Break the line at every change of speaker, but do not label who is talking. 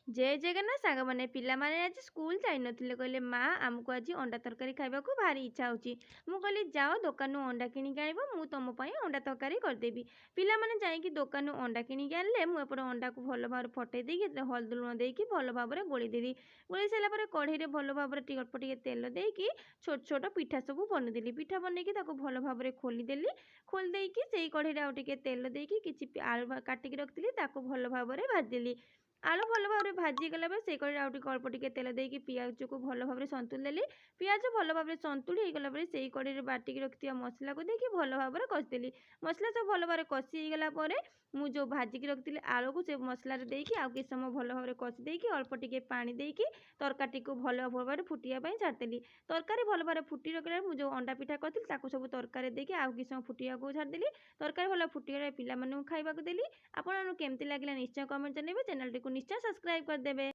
जय जगन्नाथ सांग मैंने पिलामाने आज स्कूल जाई नथिले कहले माँ आमको आज अंडा तरकारी खाइबाकू भारी इच्छा होची। मु कहली जाओ दुकान अंडा किनिक आनिब मु तुम ପାଇଁ अंडा तरकारी करदेबी। पिलामाने जाइकी दुकान अंडा किनिक आनले मु एपटे अंडा को भल भाବରେ फटै देकी हल्दी लुण देकी भल भाବରେ गोळी देली। गोळी सारा ପରେ कढ़ईरे भल भाବରେ टिके अल्प टिके तेल देकी छोट छोट पिठा सब बनेदेली। पिठा बनैकी ताको भल भाବରେ खोलीदेली। खोली देकी सेई कढ़ईरे आउ टिके तेल देकी किछि आलू काटिकी रखिथिली ताको भल भाବରେ भाजिदेली। आलू भल भाव भाजीगला से कड़े आउ टिके अल्प टिके तेल देकी पियाज को भल भाव संतुली देली। पियाज भल भाव संतुली होगला से कड़े बाटिकी रखिथिबा मसला को देकी भल भाव कषिदेली। मसला सब भल भाव कषि होगला मु जो भाजिकी रखिथिली आलू को से मसला देकी आउ किछ समय भल भाव कषि देकी अल्प टिके पानी देकी तरकारी को भल भाव फुटिया ପାଇଁ छाड़देली। तरकारी भल भाव फुटी रखला मु जो अंडा पिठा करथिली ताको सब तरकारी देकी आउ किछ समय फुटिया को छाड़देली। तरकारी भल फुटिगले पिला मानू खाइबाकू देली। आपण केमती लागिला निश्चय कमेंट जणाइबे। चैनल टी को निश्चय सब्सक्राइब करदेबे।